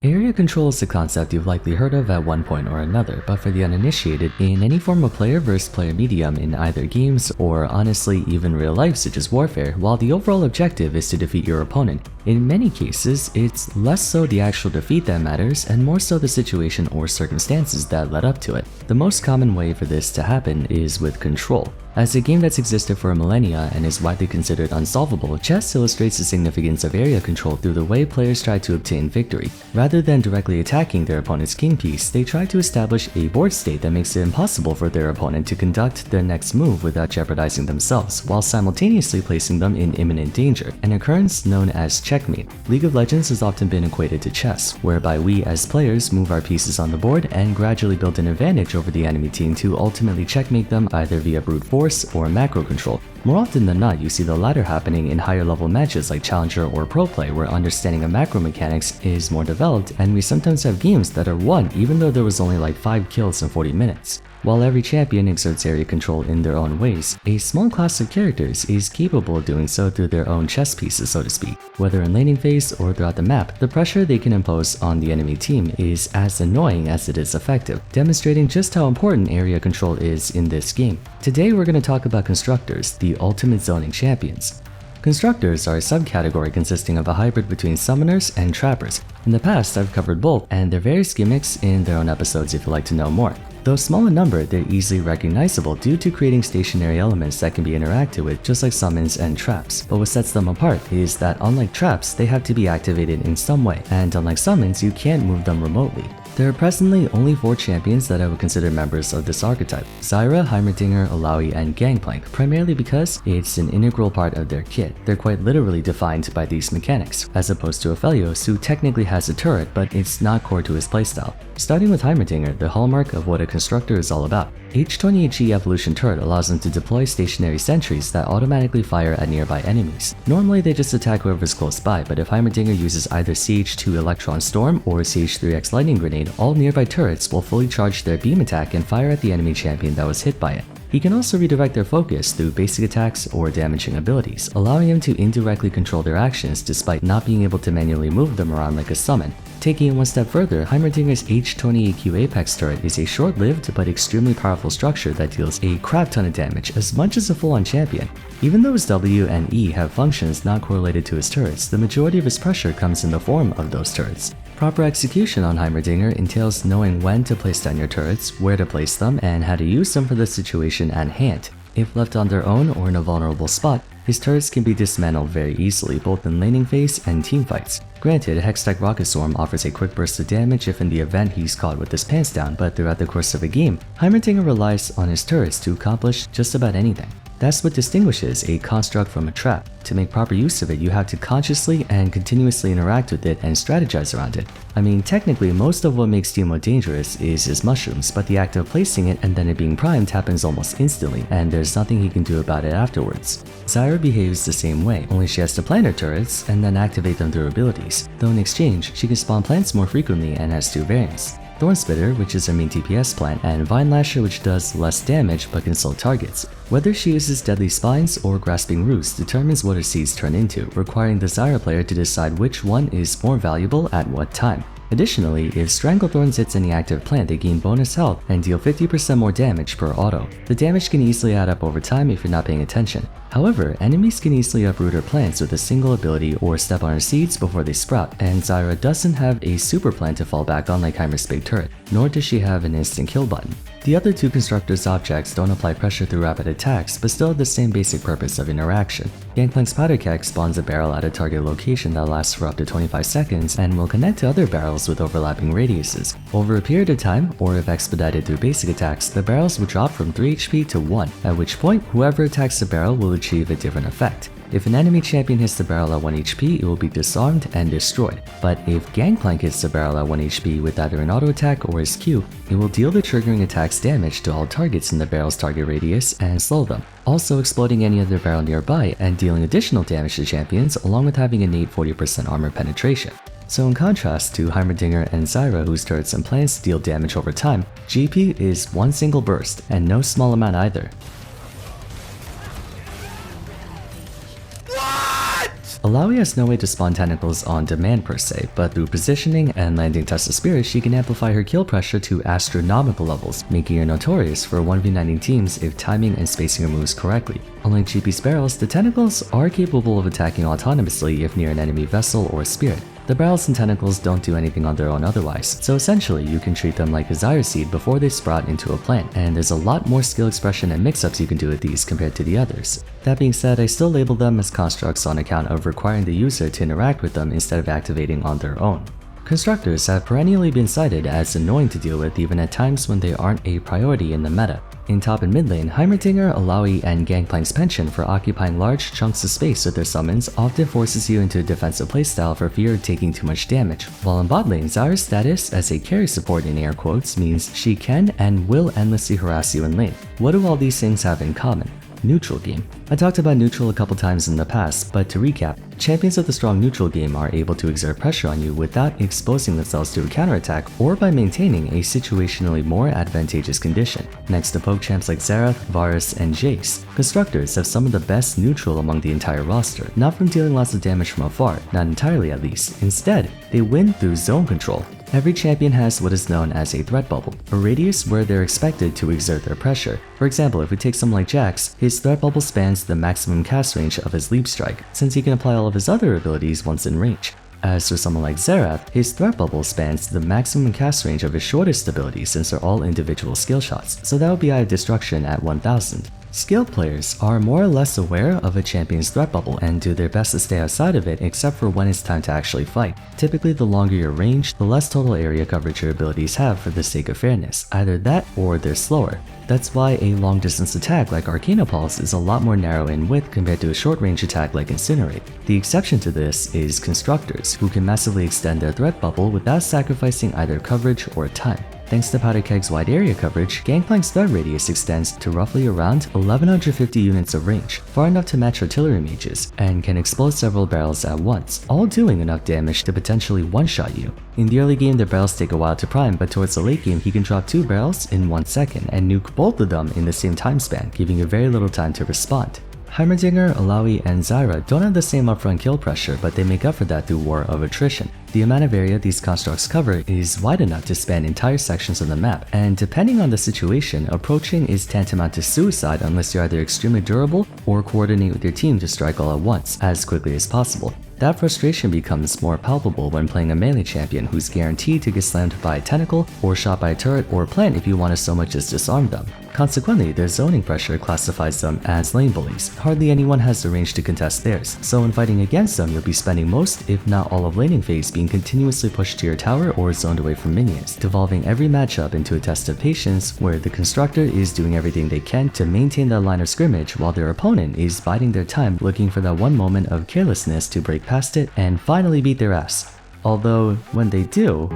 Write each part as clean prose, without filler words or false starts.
Area control is a concept you've likely heard of at one point or another, but for the uninitiated, in any form of player versus player medium in either games or honestly even real life such as warfare, while the overall objective is to defeat your opponent, in many cases it's less so the actual defeat that matters and more so the situation or circumstances that led up to it. The most common way for this to happen is with control. As a game that's existed for millennia and is widely considered unsolvable, chess illustrates the significance of area control through the way players try to obtain victory. Rather than directly attacking their opponent's king piece, they try to establish a board state that makes it impossible for their opponent to conduct their next move without jeopardizing themselves, while simultaneously placing them in imminent danger, an occurrence known as checkmate. League of Legends has often been equated to chess, whereby we as players move our pieces on the board and gradually build an advantage over the enemy team to ultimately checkmate them either via brute force or macro control. More often than not, you see the latter happening in higher level matches like Challenger or Pro Play, where understanding of macro mechanics is more developed, and we sometimes have games that are won even though there was only like 5 kills in 40 minutes. While every champion exerts area control in their own ways, a small class of characters is capable of doing so through their own chess pieces, so to speak. Whether in laning phase or throughout the map, the pressure they can impose on the enemy team is as annoying as it is effective, demonstrating just how important area control is in this game. Today we're going to talk about Constructors, the ultimate zoning champions. Constructors are a subcategory consisting of a hybrid between summoners and trappers. In the past, I've covered both, and their various gimmicks in their own episodes if you'd like to know more. Though small in number, they're easily recognizable due to creating stationary elements that can be interacted with just like summons and traps. But what sets them apart is that unlike traps, they have to be activated in some way, and unlike summons, you can't move them remotely. There are presently only 4 champions that I would consider members of this archetype: Zyra, Heimerdinger, Alawi, and Gangplank, primarily because it's an integral part of their kit. They're quite literally defined by these mechanics, as opposed to Aphelios, who technically has a turret but it's not core to his playstyle. Starting with Heimerdinger, the hallmark of what a constructor is all about. H28G evolution turret allows them to deploy stationary sentries that automatically fire at nearby enemies. Normally they just attack whoever's close by, but if Heimerdinger uses either CH2 Electron Storm or CH3X Lightning Grenade, all nearby turrets will fully charge their beam attack and fire at the enemy champion that was hit by it. He can also redirect their focus through basic attacks or damaging abilities, allowing him to indirectly control their actions despite not being able to manually move them around like a summon. Taking it one step further, Heimerdinger's H28Q Apex turret is a short-lived but extremely powerful structure that deals a crap ton of damage, as much as a full-on champion. Even though his W and E have functions not correlated to his turrets, the majority of his pressure comes in the form of those turrets. Proper execution on Heimerdinger entails knowing when to place down your turrets, where to place them, and how to use them for the situation at hand. If left on their own or in a vulnerable spot, his turrets can be dismantled very easily, both in laning phase and teamfights. Granted, Hextech Rocket Storm offers a quick burst of damage if in the event he's caught with his pants down, but throughout the course of a game, Heimerdinger relies on his turrets to accomplish just about anything. That's what distinguishes a construct from a trap. To make proper use of it, you have to consciously and continuously interact with it and strategize around it. I mean, technically, most of what makes Teemo dangerous is his mushrooms, but the act of placing it and then it being primed happens almost instantly, and there's nothing he can do about it afterwards. Zyra behaves the same way, only she has to plant her turrets and then activate them through abilities, though in exchange, she can spawn plants more frequently and has 2 variants: Thornspitter, which is her main TPS plant, and Vine Lasher, which does less damage but can still targets. Whether she uses Deadly Spines or Grasping Roots determines what her seeds turn into, requiring the Zyra player to decide which one is more valuable at what time. Additionally, if Stranglethorns hits any active plant, they gain bonus health and deal 50% more damage per auto. The damage can easily add up over time if you're not paying attention. However, enemies can easily uproot her plants with a single ability or step on her seeds before they sprout, and Zyra doesn't have a super plant to fall back on like Heimer's big turret, nor does she have an instant kill button. The other 2 Constructors objects don't apply pressure through rapid attacks, but still have the same basic purpose of interaction. Gangplank's Powder Keg spawns a barrel at a target location that lasts for up to 25 seconds and will connect to other barrels with overlapping radiuses. Over a period of time, or if expedited through basic attacks, the barrels will drop from 3 HP to 1, at which point whoever attacks the barrel will achieve a different effect. If an enemy champion hits the barrel at 1 HP, it will be disarmed and destroyed. But if Gangplank hits the barrel at 1 HP with either an auto attack or his Q, it will deal the triggering attack's damage to all targets in the barrel's target radius and slow them, also exploding any other barrel nearby and dealing additional damage to champions, along with having innate 40% armor penetration. So in contrast to Heimerdinger and Zyra, whose turrets and plants deal damage over time, GP is one single burst, and no small amount either. What? Alawi has no way to spawn tentacles on demand per se, but through positioning and landing Test of Spirit, she can amplify her kill pressure to astronomical levels, making her notorious for 1v9ing teams if timing and spacing her moves correctly. Unlike GP's barrels, the tentacles are capable of attacking autonomously if near an enemy vessel or spirit. The barrels and tentacles don't do anything on their own otherwise, so essentially you can treat them like a Zyre seed before they sprout into a plant, and there's a lot more skill expression and mix-ups you can do with these compared to the others. That being said, I still label them as constructs on account of requiring the user to interact with them instead of activating on their own. Constructors have perennially been cited as annoying to deal with even at times when they aren't a priority in the meta. In top and mid lane, Heimerdinger, Alawi, and Gangplank's penchant for occupying large chunks of space with their summons often forces you into a defensive playstyle for fear of taking too much damage, while in bot lane, Zyra's status as a carry support in air quotes means she can and will endlessly harass you in lane. What do all these things have in common? Neutral game. I talked about neutral a couple times in the past, but to recap, champions with a strong neutral game are able to exert pressure on you without exposing themselves to a counterattack or by maintaining a situationally more advantageous condition. Next to poke champs like Xerath, Vars, and Jace, Constructors have some of the best neutral among the entire roster, not from dealing lots of damage from afar, not entirely at least. Instead, they win through zone control. Every champion has what is known as a threat bubble, a radius where they're expected to exert their pressure. For example, if we take someone like Jax, his threat bubble spans the maximum cast range of his leap strike, since he can apply all of his other abilities once in range. As for someone like Xerath, his threat bubble spans the maximum cast range of his shortest abilities since they're all individual skill shots, so that would be Eye of Destruction at 1000. Skilled players are more or less aware of a champion's threat bubble and do their best to stay outside of it except for when it's time to actually fight. Typically, the longer your range, the less total area coverage your abilities have for the sake of fairness, either that or they're slower. That's why a long distance attack like Arcana Pulse is a lot more narrow in width compared to a short range attack like Incinerate. The exception to this is Constructors, who can massively extend their threat bubble without sacrificing either coverage or time. Thanks to Powder Keg's wide area coverage, Gangplank's threat radius extends to roughly around 1150 units of range, far enough to match artillery mages, and can explode several barrels at once, all doing enough damage to potentially one-shot you. In the early game, their barrels take a while to prime, but towards the late game, he can drop 2 barrels in 1 second and nuke both of them in the same time span, giving you very little time to respond. Heimerdinger, Alawi, and Zyra don't have the same upfront kill pressure, but they make up for that through War of Attrition. The amount of area these constructs cover is wide enough to span entire sections of the map, and depending on the situation, approaching is tantamount to suicide unless you're either extremely durable or coordinate with your team to strike all at once, as quickly as possible. That frustration becomes more palpable when playing a melee champion who's guaranteed to get slammed by a tentacle or shot by a turret or plant if you want to so much as disarm them. Consequently, their zoning pressure classifies them as lane bullies. Hardly anyone has the range to contest theirs, so when fighting against them you'll be spending most, if not all of laning phase being continuously pushed to your tower or zoned away from minions, devolving every matchup into a test of patience where the constructor is doing everything they can to maintain that line of scrimmage while their opponent is biding their time looking for that one moment of carelessness to break past it and finally beat their ass. Although, when they do...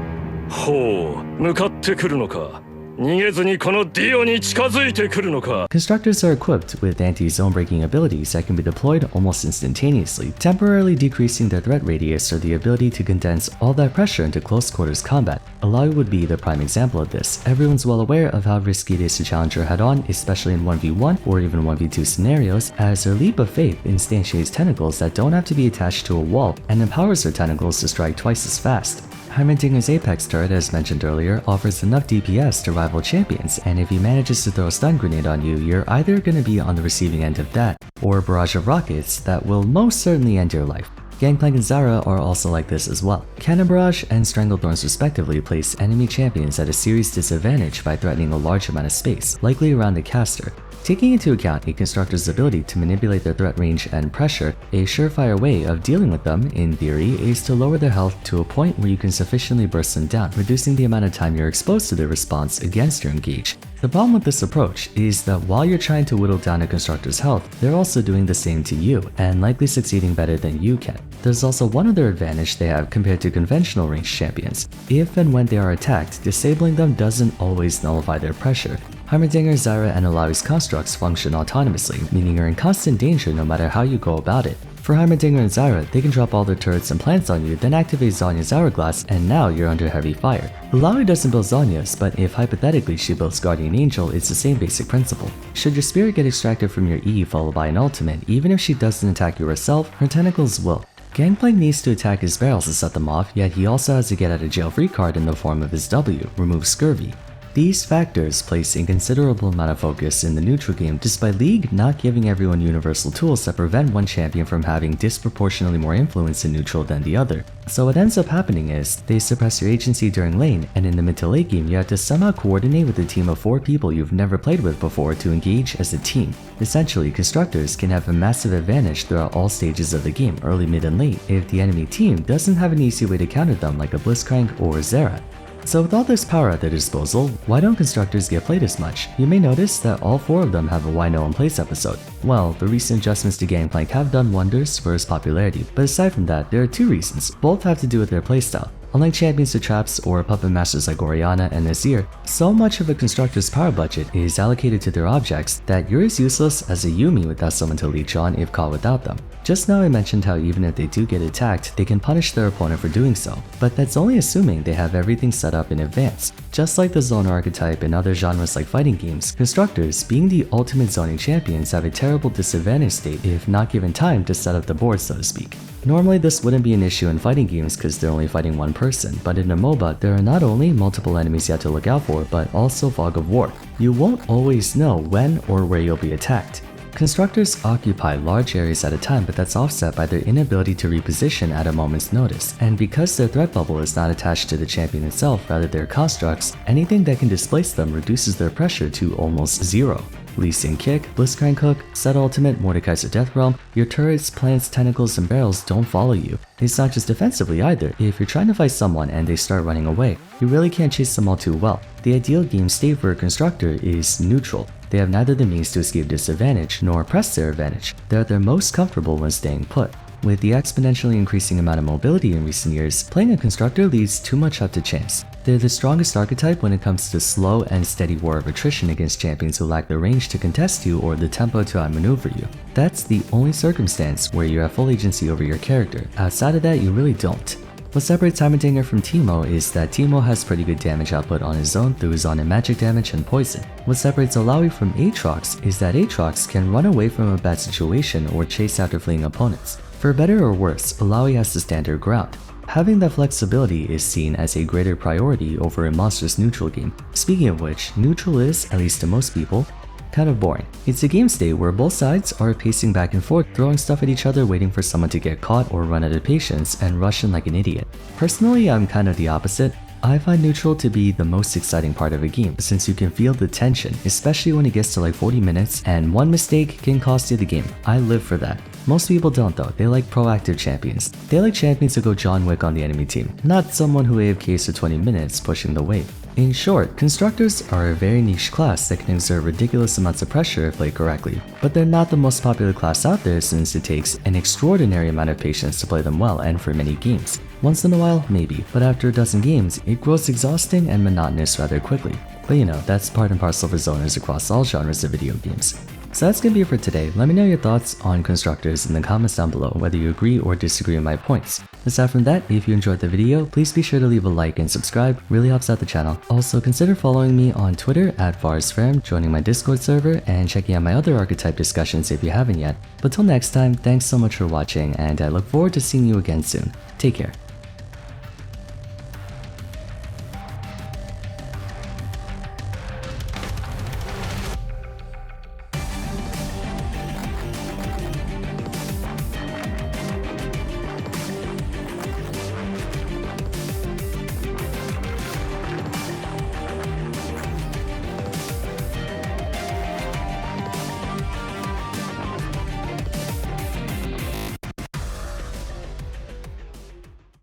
Constructors are equipped with anti-zone breaking abilities that can be deployed almost instantaneously, temporarily decreasing their threat radius or the ability to condense all that pressure into close quarters combat. Alawi would be the prime example of this. Everyone's well aware of how risky it is to challenge her head-on, especially in 1v1 or even 1v2 scenarios, as her leap of faith instantiates tentacles that don't have to be attached to a wall and empowers her tentacles to strike twice as fast. Heimerdinger's Apex turret, as mentioned earlier, offers enough DPS to rival champions, and if he manages to throw a stun grenade on you, you're either going to be on the receiving end of that, or a barrage of rockets that will most certainly end your life. Gangplank and Zyra are also like this as well. Cannon Barrage and Stranglethorns respectively place enemy champions at a serious disadvantage by threatening a large amount of space, likely around the caster. Taking into account a constructor's ability to manipulate their threat range and pressure, a surefire way of dealing with them, in theory, is to lower their health to a point where you can sufficiently burst them down, reducing the amount of time you're exposed to their response against your engage. The problem with this approach is that while you're trying to whittle down a constructor's health, they're also doing the same to you, and likely succeeding better than you can. There's also one other advantage they have compared to conventional ranged champions. If and when they are attacked, disabling them doesn't always nullify their pressure. Heimerdinger, Zyra, and Alawi's constructs function autonomously, meaning you're in constant danger no matter how you go about it. For Heimerdinger and Zyra, they can drop all their turrets and plants on you, then activate Zhonya's Hourglass, and now you're under heavy fire. Alawi doesn't build Zhonya's, but if hypothetically she builds Guardian Angel, it's the same basic principle. Should your spirit get extracted from your E followed by an ultimate, even if she doesn't attack you herself, her tentacles will. Gangplank needs to attack his barrels to set them off, yet he also has a get out of jail free card in the form of his W, remove scurvy. These factors place a considerable amount of focus in the neutral game despite League not giving everyone universal tools that prevent one champion from having disproportionately more influence in neutral than the other. So what ends up happening is, they suppress your agency during lane, and in the mid to late game you have to somehow coordinate with a team of 4 people you've never played with before to engage as a team. Essentially, Constructors can have a massive advantage throughout all stages of the game, early, mid, and late, if the enemy team doesn't have an easy way to counter them like a Blitzcrank or Zera. So with all this power at their disposal, why don't Constructors get played as much? You may notice that all 4 of them have a Why No One Plays episode. Well, the recent adjustments to Gangplank have done wonders for his popularity, but aside from that, there are 2 reasons. Both have to do with their playstyle. Unlike champions to traps or puppet masters like Orianna and Nazir, so much of a Constructor's power budget is allocated to their objects that you're as useless as a Yuumi without someone to leech on if caught without them. Just now I mentioned how even if they do get attacked, they can punish their opponent for doing so, but that's only assuming they have everything set up in advance. Just like the zoner archetype in other genres like fighting games, Constructors, being the ultimate zoning champions, have a terrible disadvantage state if not given time to set up the board, so to speak. Normally this wouldn't be an issue in fighting games because they're only fighting one person, but in a MOBA there are not only multiple enemies you have to look out for, but also fog of war. You won't always know when or where you'll be attacked. Constructors occupy large areas at a time, but that's offset by their inability to reposition at a moment's notice, and because their threat bubble is not attached to the champion itself, rather their constructs, anything that can displace them reduces their pressure to almost 0. Lee Sin Kick, Blitzcrank Hook, Set Ultimate, Mordekaiser Death Realm, your turrets, plants, tentacles, and barrels don't follow you. It's not just defensively either. If you're trying to fight someone and they start running away, you really can't chase them all too well. The ideal game state for a Constructor is neutral. They have neither the means to escape disadvantage nor press their advantage. They're at their most comfortable when staying put. With the exponentially increasing amount of mobility in recent years, playing a Constructor leaves too much up to chance. They're the strongest archetype when it comes to slow and steady war of attrition against champions who lack the range to contest you or the tempo to outmaneuver you. That's the only circumstance where you have full agency over your character. Outside of that, you really don't. What separates Heimerdinger from Teemo is that Teemo has pretty good damage output on his own through his on and magic damage and poison. What separates Alawi from Aatrox is that Aatrox can run away from a bad situation or chase after fleeing opponents. For better or worse, Alawi has to stand her ground. Having that flexibility is seen as a greater priority over a monstrous neutral game. Speaking of which, neutral is, at least to most people, kind of boring. It's a game state where both sides are pacing back and forth, throwing stuff at each other, waiting for someone to get caught or run out of patience and rush in like an idiot. Personally, I'm kind of the opposite. I find neutral to be the most exciting part of a game since you can feel the tension, especially when it gets to like 40 minutes and one mistake can cost you the game. I live for that. Most people don't though, they like proactive champions. They like champions who go John Wick on the enemy team, not someone who AFKs for 20 minutes pushing the wave. In short, Constructors are a very niche class that can exert ridiculous amounts of pressure if played correctly, but they're not the most popular class out there since it takes an extraordinary amount of patience to play them well and for many games. Once in a while, maybe, but after a dozen games, it grows exhausting and monotonous rather quickly. But you know, that's part and parcel for zoners across all genres of video games. So that's gonna be it for today. Let me know your thoughts on Constructors in the comments down below, whether you agree or disagree with my points. Aside from that, if you enjoyed the video, please be sure to leave a like and subscribe, really helps out the channel. Also consider following me on Twitter at Vars, joining my Discord server, and checking out my other archetype discussions if you haven't yet. But till next time, thanks so much for watching, and I look forward to seeing you again soon. Take care.